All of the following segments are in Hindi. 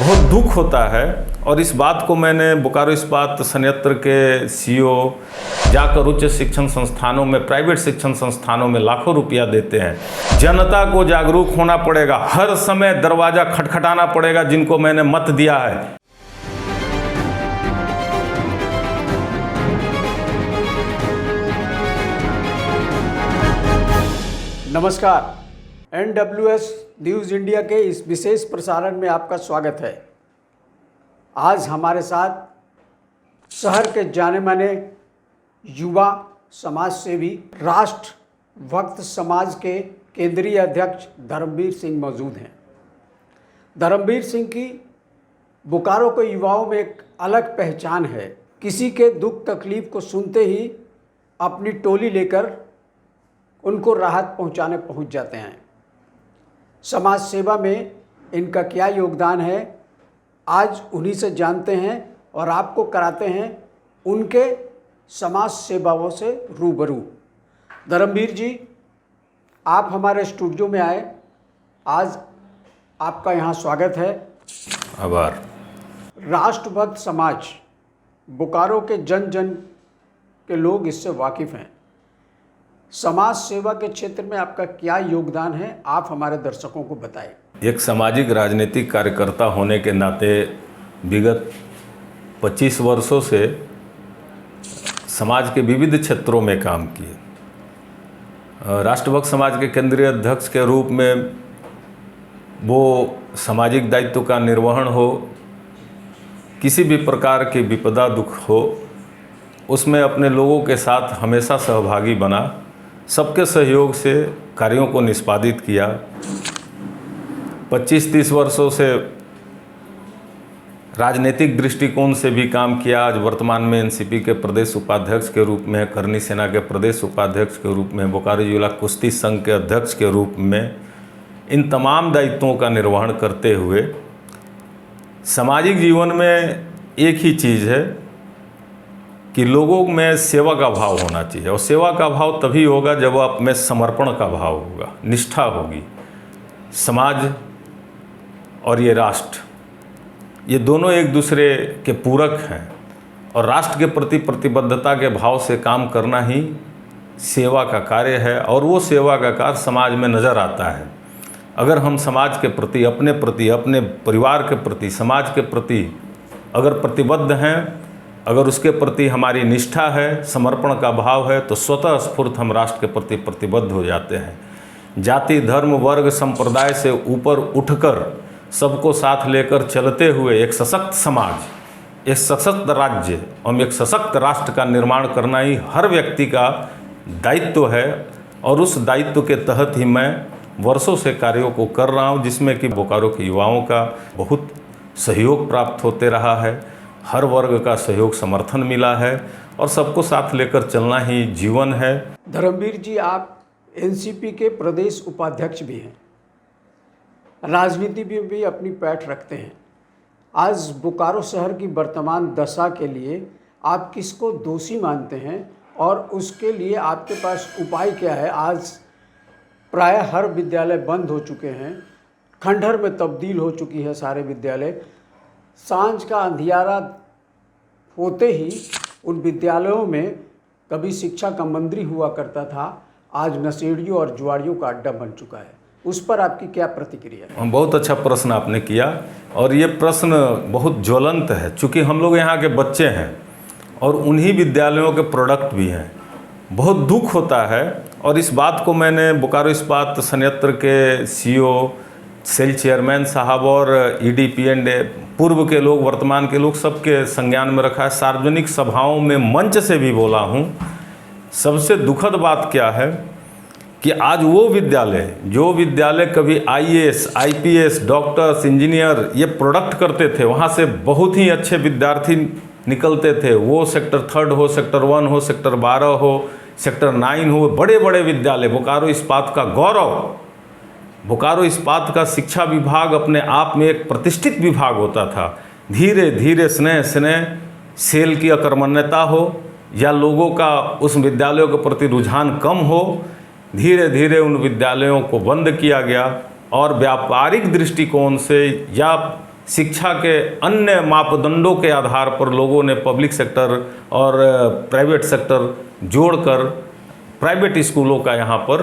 बहुत दुख होता है और इस बात को मैंने बोकारो इस्पात संयंत्र के सीईओ जाकर उच्च शिक्षण संस्थानों में, प्राइवेट शिक्षण संस्थानों में लाखों रुपया देते हैं। जनता को जागरूक होना पड़ेगा, हर समय दरवाजा खटखटाना पड़ेगा जिनको मैंने मत दिया है। नमस्कार, NWS न्यूज़ इंडिया के इस विशेष प्रसारण में आपका स्वागत है। आज हमारे साथ शहर के जाने माने युवा समाज सेवी, राष्ट्र भक्त समाज के केंद्रीय अध्यक्ष धर्मवीर सिंह मौजूद हैं। धर्मवीर सिंह की बोकारो के युवाओं में एक अलग पहचान है। किसी के दुख तकलीफ को सुनते ही अपनी टोली लेकर उनको राहत पहुंचाने पहुंच जाते हैं। समाज सेवा में इनका क्या योगदान है, आज उन्हीं से जानते हैं और आपको कराते हैं उनके समाज सेवाओं से रूबरू। धर्मवीर जी, आप हमारे स्टूडियो में आए, आज आपका यहाँ स्वागत है। आभार। राष्ट्रभक्त समाज बोकारो के जन जन के लोग इससे वाकिफ़ हैं। समाज सेवा के क्षेत्र में आपका क्या योगदान है, आप हमारे दर्शकों को बताएं। एक सामाजिक राजनीतिक कार्यकर्ता होने के नाते विगत 25 वर्षों से समाज के विविध क्षेत्रों में काम किए। राष्ट्रभक्त समाज के केंद्रीय अध्यक्ष के रूप में वो सामाजिक दायित्व का निर्वहन हो, किसी भी प्रकार की विपदा दुख हो, उसमें अपने लोगों के साथ हमेशा सहभागी बना, सबके सहयोग से कार्यों को निष्पादित किया। 25-30 वर्षों से राजनीतिक दृष्टिकोण से भी काम किया। आज वर्तमान में एनसीपी के प्रदेश उपाध्यक्ष के रूप में, करनी सेना के प्रदेश उपाध्यक्ष के रूप में, बोकारो जिला कुश्ती संघ के अध्यक्ष के रूप में इन तमाम दायित्वों का निर्वहन करते हुए सामाजिक जीवन में एक ही चीज़ है कि लोगों में सेवा का भाव होना चाहिए, और सेवा का भाव तभी होगा जब आप में समर्पण का भाव होगा, निष्ठा होगी। समाज और ये राष्ट्र, ये दोनों एक दूसरे के पूरक हैं और राष्ट्र के प्रति प्रतिबद्धता के भाव से काम करना ही सेवा का कार्य है, और वो सेवा का कार्य समाज में नज़र आता है। अगर हम समाज के प्रति, अपने परिवार के प्रति, समाज के प्रति अगर प्रतिबद्ध हैं, अगर उसके प्रति हमारी निष्ठा है, समर्पण का भाव है, तो स्वतः स्फूर्त हम राष्ट्र के प्रति प्रतिबद्ध हो जाते हैं। जाति, धर्म, वर्ग, संप्रदाय से ऊपर उठकर सबको साथ लेकर चलते हुए एक सशक्त समाज, एक सशक्त राज्य और एक सशक्त राष्ट्र का निर्माण करना ही हर व्यक्ति का दायित्व है, और उस दायित्व के तहत ही मैं वर्षों से कार्यों को कर रहा हूँ, जिसमें कि बोकारो के युवाओं का बहुत सहयोग प्राप्त होते रहा है। हर वर्ग का सहयोग समर्थन मिला है और सबको साथ लेकर चलना ही जीवन है। धर्मवीर जी, आप एनसीपी के प्रदेश उपाध्यक्ष भी हैं, राजनीति में भी अपनी पैठ रखते हैं। आज बोकारो शहर की वर्तमान दशा के लिए आप किसको दोषी मानते हैं और उसके लिए आपके पास उपाय क्या है? आज प्रायः हर विद्यालय बंद हो चुके हैं, खंडहर में तब्दील हो चुकी है सारे विद्यालय। सांझ का अंधियारा होते ही उन विद्यालयों में कभी शिक्षा का मंदिर हुआ करता था, आज नशेड़ियों और जुआरियों का अड्डा बन चुका है। उस पर आपकी क्या प्रतिक्रिया है? बहुत अच्छा प्रश्न आपने किया, और ये प्रश्न बहुत ज्वलंत है, चूँकि हम लोग यहाँ के बच्चे हैं और उन्हीं विद्यालयों के प्रोडक्ट भी हैं। बहुत दुख होता है, और इस बात को मैंने बोकारो इस्पात संयंत्र के सीईओ, सेल चेयरमैन साहब और ED/P&A पूर्व के लोग, वर्तमान के लोग, सबके संज्ञान में रखा है। सार्वजनिक सभाओं में मंच से भी बोला हूँ। सबसे दुखद बात क्या है कि आज वो विद्यालय, जो विद्यालय कभी IAS, IPS, डॉक्टर्स, इंजीनियर ये प्रोडक्ट करते थे, वहाँ से बहुत ही अच्छे विद्यार्थी निकलते थे। वो सेक्टर 3 हो, सेक्टर 1 हो, सेक्टर 12 हो, सेक्टर 9 हो, बड़े बड़े विद्यालय, बोकारो इस्पात का गौरव। बोकारो इस्पात का शिक्षा विभाग अपने आप में एक प्रतिष्ठित विभाग होता था। धीरे धीरे स्नेह सेल की अकर्मण्यता हो या लोगों का उस विद्यालयों के प्रति रुझान कम हो, धीरे धीरे उन विद्यालयों को बंद किया गया और व्यापारिक दृष्टिकोण से या शिक्षा के अन्य मापदंडों के आधार पर लोगों ने पब्लिक सेक्टर और प्राइवेट सेक्टर जोड़कर प्राइवेट स्कूलों का यहाँ पर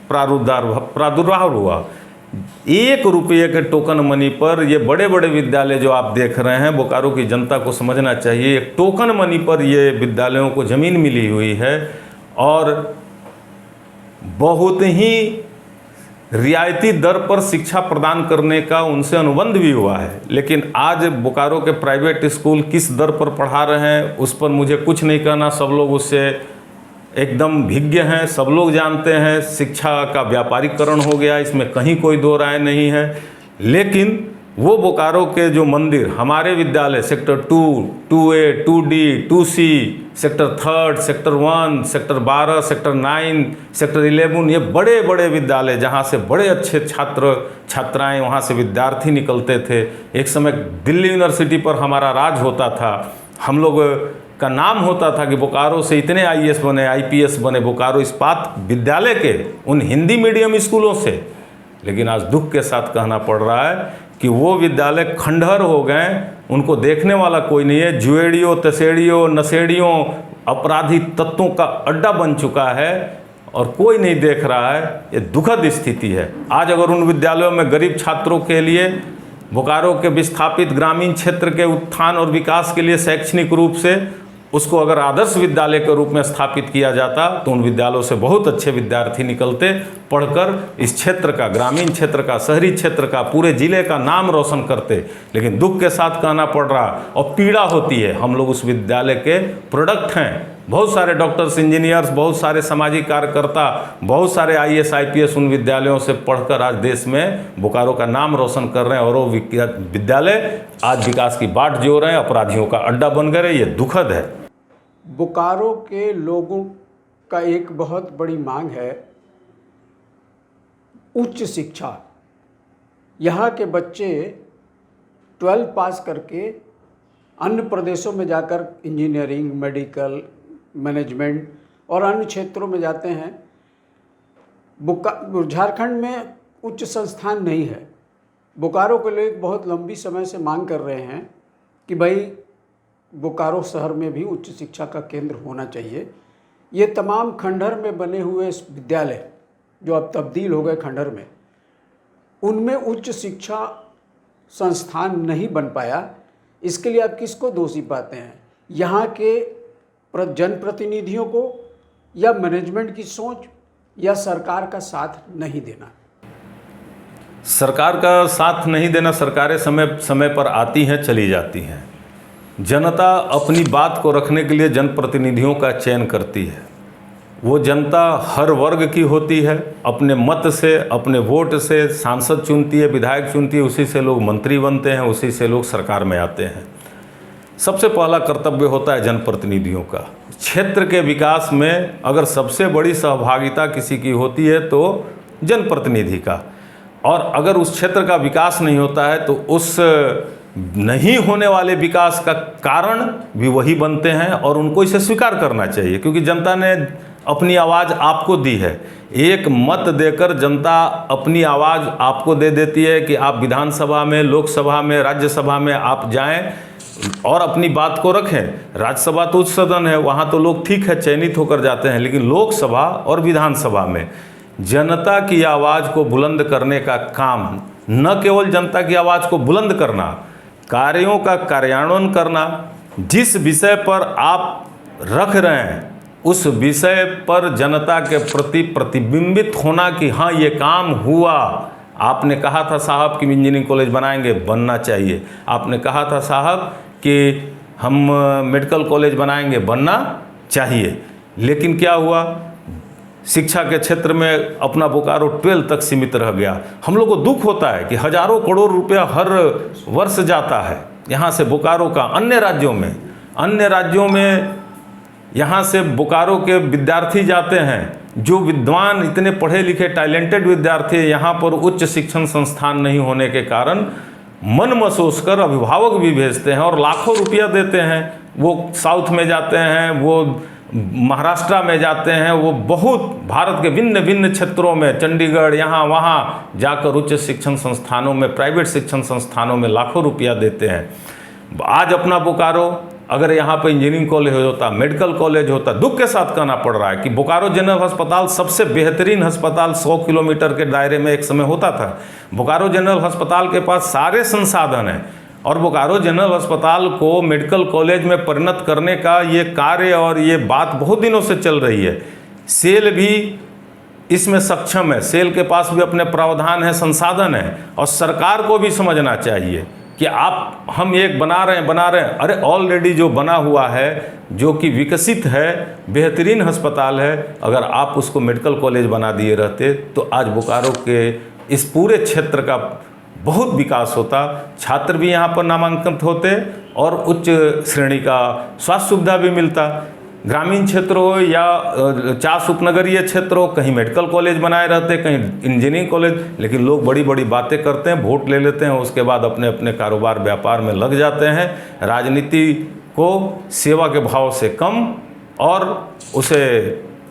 प्रादुर्भाव हुआ। 1 रुपये के टोकन मनी पर ये बड़े बड़े विद्यालय जो आप देख रहे हैं, बोकारो की जनता को समझना चाहिए, एक टोकन मनी पर ये विद्यालयों को ज़मीन मिली हुई है और बहुत ही रियायती दर पर शिक्षा प्रदान करने का उनसे अनुबंध भी हुआ है। लेकिन आज बोकारो के प्राइवेट स्कूल किस दर पर पढ़ा रहे हैं उस पर मुझे कुछ नहीं कहना, सब लोग उससे एकदम भिज्ञ हैं, सब लोग जानते हैं। शिक्षा का व्यापारीकरण हो गया, इसमें कहीं कोई दो राय नहीं है। लेकिन वो बोकारो के जो मंदिर, हमारे विद्यालय sector 2, 2A, 2D, 2C, sector 3, sector 1, sector 12, sector 9, sector 11, ये बड़े बड़े विद्यालय जहाँ से बड़े अच्छे छात्र छात्राएं, वहाँ से विद्यार्थी निकलते थे। एक समय दिल्ली यूनिवर्सिटी पर हमारा राज होता था, हम लोग का नाम होता था कि बोकारो से इतने IAS बने, IPS बने, बोकारो इस्पात विद्यालय के उन हिंदी मीडियम स्कूलों से। लेकिन आज दुख के साथ कहना पड़ रहा है कि वो विद्यालय खंडहर हो गए, उनको देखने वाला कोई नहीं है। जुएड़ियों, तसेड़ियों, नशेड़ियों, अपराधी तत्वों का अड्डा बन चुका है और कोई नहीं देख रहा है। ये दुखद स्थिति है। आज अगर उन विद्यालयों में गरीब छात्रों के लिए, बोकारो के विस्थापित ग्रामीण क्षेत्र के उत्थान और विकास के लिए शैक्षणिक रूप से उसको अगर आदर्श विद्यालय के रूप में स्थापित किया जाता तो उन विद्यालयों से बहुत अच्छे विद्यार्थी निकलते, पढ़कर इस क्षेत्र का, ग्रामीण क्षेत्र का, शहरी क्षेत्र का, पूरे जिले का नाम रोशन करते। लेकिन दुख के साथ कहना पड़ रहा और पीड़ा होती है, हम लोग उस विद्यालय के प्रोडक्ट हैं। बहुत सारे डॉक्टर्स, इंजीनियर्स, बहुत सारे सामाजिक कार्यकर्ता, बहुत सारे IAS IPS उन विद्यालयों से पढ़कर आज देश में बोकारो का नाम रोशन कर रहे हैं और वो विद्यालय आज विकास की बाट जोड़ रहे हैं, अपराधियों का अड्डा बन गए। ये दुखद है। बोकारो के लोगों का एक बहुत बड़ी मांग है उच्च शिक्षा। यहाँ के बच्चे 12 पास करके अन्य प्रदेशों में जाकर इंजीनियरिंग, मेडिकल, मैनेजमेंट और अन्य क्षेत्रों में जाते हैं। झारखंड में उच्च संस्थान नहीं है। बोकारो के लोग बहुत लंबी समय से मांग कर रहे हैं कि भाई बोकारो शहर में भी उच्च शिक्षा का केंद्र होना चाहिए। ये तमाम खंडहर में बने हुए विद्यालय जो अब तब्दील हो गए खंडहर में, उनमें उच्च शिक्षा संस्थान नहीं बन पाया। इसके लिए आप किसको दोषी पाते हैं? यहाँ के जनप्रतिनिधियों को, या मैनेजमेंट की सोच, या सरकार का साथ नहीं देना? सरकार का साथ नहीं देना। सरकारें समय समय पर आती हैं, चली जाती हैं। जनता अपनी बात को रखने के लिए जनप्रतिनिधियों का चयन करती है। वो जनता हर वर्ग की होती है, अपने मत से, अपने वोट से सांसद चुनती है, विधायक चुनती है, उसी से लोग मंत्री बनते हैं, उसी से लोग सरकार में आते हैं। सबसे पहला कर्तव्य होता है जनप्रतिनिधियों का। क्षेत्र के विकास में अगर सबसे बड़ी सहभागिता किसी की होती है तो जनप्रतिनिधि का, और अगर उस क्षेत्र का विकास नहीं होता है तो उस नहीं होने वाले विकास का कारण भी वही बनते हैं और उनको इसे स्वीकार करना चाहिए, क्योंकि जनता ने अपनी आवाज़ आपको दी है। एक मत देकर जनता अपनी आवाज़ आपको दे देती है कि आप विधानसभा में, लोकसभा में, राज्यसभा में आप जाएं और अपनी बात को रखें। राज्यसभा तो उच्च सदन है, वहाँ तो लोग ठीक है चयनित होकर जाते हैं, लेकिन लोकसभा और विधानसभा में जनता की आवाज़ को बुलंद करने का काम, न केवल जनता की आवाज़ को बुलंद करना, कार्यों का कार्यान्वयन करना। जिस विषय पर आप रख रहे हैं उस विषय पर जनता के प्रति प्रतिबिंबित होना कि हाँ ये काम हुआ। आपने कहा था साहब कि इंजीनियरिंग कॉलेज बनाएंगे, बनना चाहिए। आपने कहा था साहब कि हम मेडिकल कॉलेज बनाएंगे, बनना चाहिए। लेकिन क्या हुआ? शिक्षा के क्षेत्र में अपना बोकारो 12 तक सीमित रह गया। हम लोग को दुख होता है कि हजारों करोड़ रुपया हर वर्ष जाता है यहाँ से बोकारो का अन्य राज्यों में यहाँ से बोकारो के विद्यार्थी जाते हैं जो विद्वान, इतने पढ़े लिखे, टैलेंटेड विद्यार्थी। यहाँ पर उच्च शिक्षण संस्थान नहीं होने के कारण मन महसूस कर अभिभावक भी भेजते हैं और लाखों रुपया देते हैं। वो साउथ में जाते हैं, वो महाराष्ट्र में जाते हैं, वो बहुत भारत के भिन्न भिन्न क्षेत्रों में, चंडीगढ़ यहाँ वहाँ जाकर उच्च शिक्षण संस्थानों में, प्राइवेट शिक्षण संस्थानों में लाखों रुपया देते हैं। आज अपना बोकारो, अगर यहाँ पर इंजीनियरिंग कॉलेज होता, मेडिकल कॉलेज होता, दुख के साथ कहना पड़ रहा है कि बोकारो जनरल अस्पताल सबसे बेहतरीन अस्पताल 100 किलोमीटर के दायरे में एक समय होता था। बोकारो जनरल अस्पताल के पास सारे संसाधन हैं और बोकारो जनरल अस्पताल को मेडिकल कॉलेज में परिणत करने का ये कार्य और ये बात बहुत दिनों से चल रही है। सेल भी इसमें सक्षम है, सेल के पास भी अपने प्रावधान है, संसाधन है, और सरकार को भी समझना चाहिए कि हम एक बना रहे हैं, अरे ऑलरेडी जो बना हुआ है, जो कि विकसित है, बेहतरीन अस्पताल है, अगर आप उसको मेडिकल कॉलेज बना दिए रहते तो आज बोकारो के इस पूरे क्षेत्र का बहुत विकास होता, छात्र भी यहाँ पर नामांकित होते और उच्च श्रेणी का स्वास्थ्य सुविधा भी मिलता। ग्रामीण क्षेत्र हो या 4 उपनगरीय क्षेत्र हो, कहीं मेडिकल कॉलेज बनाए रहते, कहीं इंजीनियरिंग कॉलेज, लेकिन लोग बड़ी बड़ी बातें करते हैं, वोट ले लेते हैं, उसके बाद अपने अपने कारोबार व्यापार में लग जाते हैं। राजनीति को सेवा के भाव से कम और उसे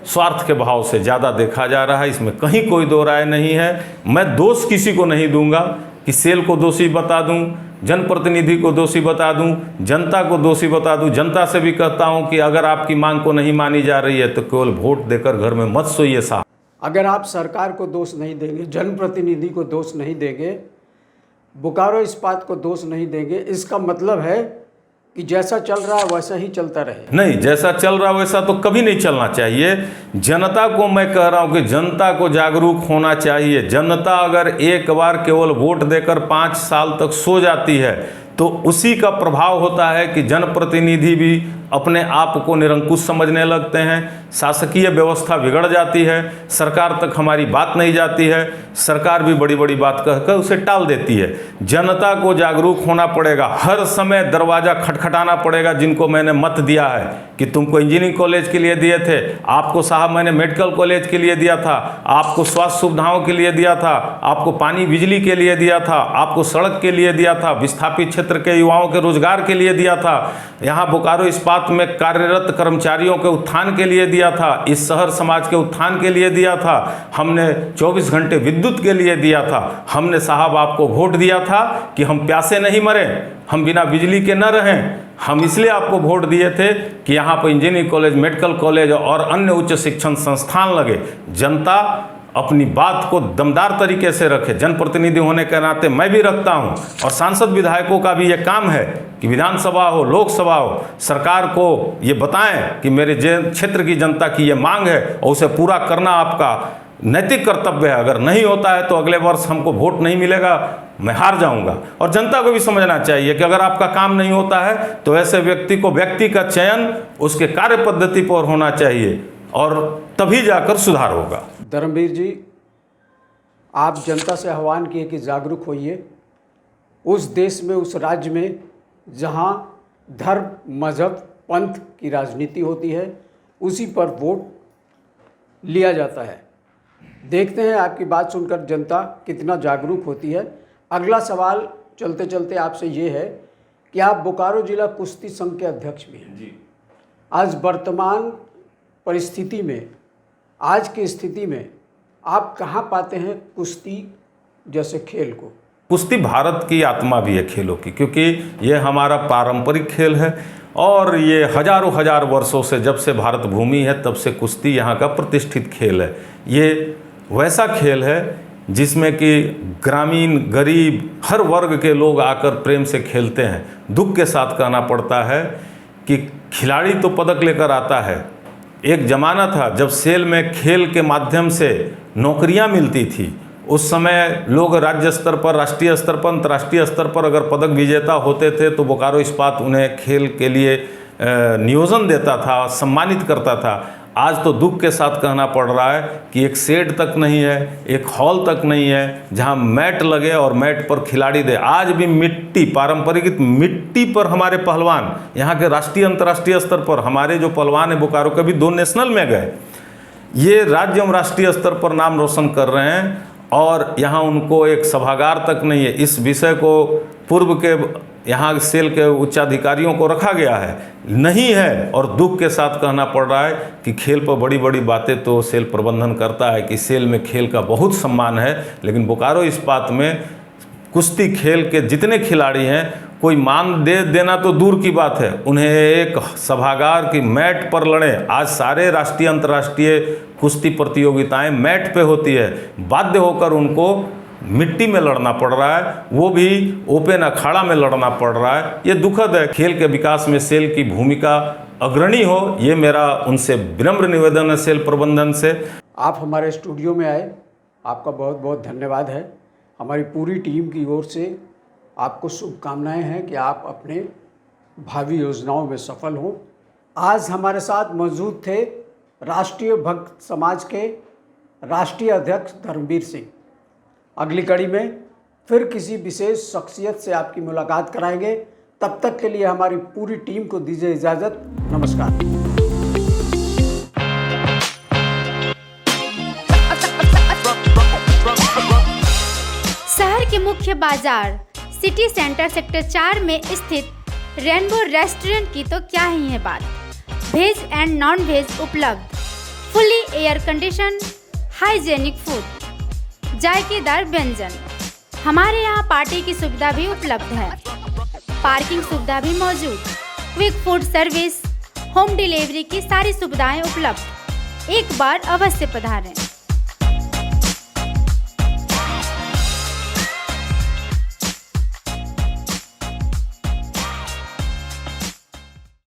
स्वार्थ के भाव से ज़्यादा देखा जा रहा है, इसमें कहीं कोई दो राय नहीं है। मैं दोष किसी को नहीं दूंगा कि सेल को दोषी बता दूं, जनप्रतिनिधि को दोषी बता दूं, जनता को दोषी बता दूं। जनता से भी कहता हूं कि अगर आपकी मांग को नहीं मानी जा रही है तो केवल वोट देकर घर में मत सोइए साहब। अगर आप सरकार को दोष नहीं देंगे, जनप्रतिनिधि को दोष नहीं देंगे, बोकारो इस्पात को दोष नहीं देंगे, इसका मतलब है कि जैसा चल रहा है वैसा ही चलता रहे। नहीं, जैसा चल रहा वैसा तो कभी नहीं चलना चाहिए। जनता को मैं कह रहा हूं कि जनता को जागरूक होना चाहिए। जनता अगर एक बार केवल वोट देकर 5 साल तक सो जाती है तो उसी का प्रभाव होता है कि जनप्रतिनिधि भी अपने आप को निरंकुश समझने लगते हैं, शासकीय व्यवस्था बिगड़ जाती है, सरकार तक हमारी बात नहीं जाती है, सरकार भी बड़ी बड़ी बात कहकर उसे टाल देती है। जनता को जागरूक होना पड़ेगा, हर समय दरवाज़ा खटखटाना पड़ेगा। जिनको मैंने मत दिया है कि तुमको इंजीनियरिंग कॉलेज के लिए दिए थे, आपको साहब मैंने मेडिकल कॉलेज के लिए दिया था, आपको स्वास्थ्य सुविधाओं के लिए दिया था, आपको पानी बिजली के लिए दिया था, आपको सड़क के लिए दिया था, विस्थापित क्षेत्र के युवाओं के रोजगार के लिए दिया था, यहाँ बोकारो इस्पात में कार्यरत कर्मचारियों के उत्थान के लिए दिया था, इस शहर समाज के उत्थान के लिए दिया था, हमने 24 घंटे विद्युत के लिए दिया था। हमने साहब आपको वोट दिया था कि हम प्यासे नहीं मरे, हम बिना बिजली के न रहें। हम इसलिए आपको वोट दिए थे कि यहाँ पर इंजीनियरिंग कॉलेज, मेडिकल कॉलेज और अन्य उच्च शिक्षण संस्थान लगे। जनता अपनी बात को दमदार तरीके से रखे। जनप्रतिनिधि होने के नाते मैं भी रखता हूं, और सांसद विधायकों का भी ये काम है कि विधानसभा हो, लोकसभा हो, सरकार को ये बताएं कि मेरे क्षेत्र की जनता की ये मांग है और उसे पूरा करना आपका नैतिक कर्तव्य है। अगर नहीं होता है तो अगले वर्ष हमको वोट नहीं मिलेगा, मैं हार जाऊंगा। और जनता को भी समझना चाहिए कि अगर आपका काम नहीं होता है तो ऐसे व्यक्ति का चयन उसके कार्य पद्धति पर होना चाहिए और तभी जाकर सुधार होगा। धर्मवीर जी, आप जनता से आह्वान किए कि जागरूक होइए। उस देश में, उस राज्य में जहां धर्म, मजहब, पंथ की राजनीति होती है, उसी पर वोट लिया जाता है। देखते हैं आपकी बात सुनकर जनता कितना जागरूक होती है। अगला सवाल चलते चलते आपसे ये है कि आप बोकारो जिला कुश्ती संघ के अध्यक्ष भी हैं जी। आज वर्तमान परिस्थिति में, आज की स्थिति में आप कहाँ पाते हैं कुश्ती जैसे खेल को? कुश्ती भारत की आत्मा भी है खेलों की, क्योंकि ये हमारा पारंपरिक खेल है और ये हजारों हजार वर्षों से, जब से भारत भूमि है तब से कुश्ती यहाँ का प्रतिष्ठित खेल है। ये वैसा खेल है जिसमें कि ग्रामीण, गरीब, हर वर्ग के लोग आकर प्रेम से खेलते हैं। दुख के साथ कहना पड़ता है कि खिलाड़ी तो पदक लेकर आता है। एक ज़माना था जब सेल में खेल के माध्यम से नौकरियां मिलती थी। उस समय लोग राज्य स्तर पर, राष्ट्रीय स्तर पर, अंतर्राष्ट्रीय स्तर पर अगर पदक विजेता होते थे तो बोकारो इस्पात उन्हें खेल के लिए नियोजन देता था, सम्मानित करता था। आज तो दुख के साथ कहना पड़ रहा है कि एक शेड तक नहीं है, एक हॉल तक नहीं है जहां मैट लगे और मैट पर खिलाड़ी दे। आज भी मिट्टी, पारंपरिक मिट्टी पर हमारे पहलवान, यहाँ के राष्ट्रीय अंतर्राष्ट्रीय स्तर पर हमारे जो पहलवान है बोकारो के भी 2 नेशनल में गए। ये राज्य एवं राष्ट्रीय स्तर पर नाम रोशन कर रहे हैं और यहाँ उनको एक सभागार तक नहीं है। इस विषय को पूर्व के यहाँ सेल के उच्चाधिकारियों को रखा गया है, नहीं है। और दुख के साथ कहना पड़ रहा है कि खेल पर बड़ी बड़ी बातें तो सेल प्रबंधन करता है कि सेल में खेल का बहुत सम्मान है, लेकिन बोकारो इस्पात में कुश्ती खेल के जितने खिलाड़ी हैं कोई मान देना तो दूर की बात है, उन्हें एक सभागार की मैट पर लड़ें। आज सारे राष्ट्रीय अंतर्राष्ट्रीय कुश्ती प्रतियोगिताएं मैट पे होती है, बाध्य होकर उनको मिट्टी में लड़ना पड़ रहा है, वो भी ओपन अखाड़ा में लड़ना पड़ रहा है। ये दुखद है। खेल के विकास में सेल की भूमिका अग्रणी हो, ये मेरा उनसे विनम्र निवेदन है सेल प्रबंधन से। आप हमारे स्टूडियो में आए, आपका बहुत बहुत धन्यवाद है। हमारी पूरी टीम की ओर से आपको शुभकामनाएं हैं कि आप अपने भावी योजनाओं में सफल हों। आज हमारे साथ मौजूद थे राष्ट्रीय भक्त समाज के राष्ट्रीय अध्यक्ष धर्मवीर सिंह। अगली कड़ी में फिर किसी विशेष शख्सियत से आपकी मुलाकात कराएंगे। तब तक के लिए हमारी पूरी टीम को दीजिए इजाज़त। नमस्कार। शहर के मुख्य बाजार सिटी सेंटर सेक्टर 4 में स्थित रेनबो रेस्टोरेंट की तो क्या ही है बात। वेज एंड नॉन वेज उपलब्ध, fully air condition, hygienic food, जायकेदार व्यंजन। हमारे यहाँ पार्टी की सुविधा भी उपलब्ध है, पार्किंग सुविधा भी मौजूद, quick food service, home delivery की सारी सुविधाएं उपलब्ध। एक बार अवश्य पधारें।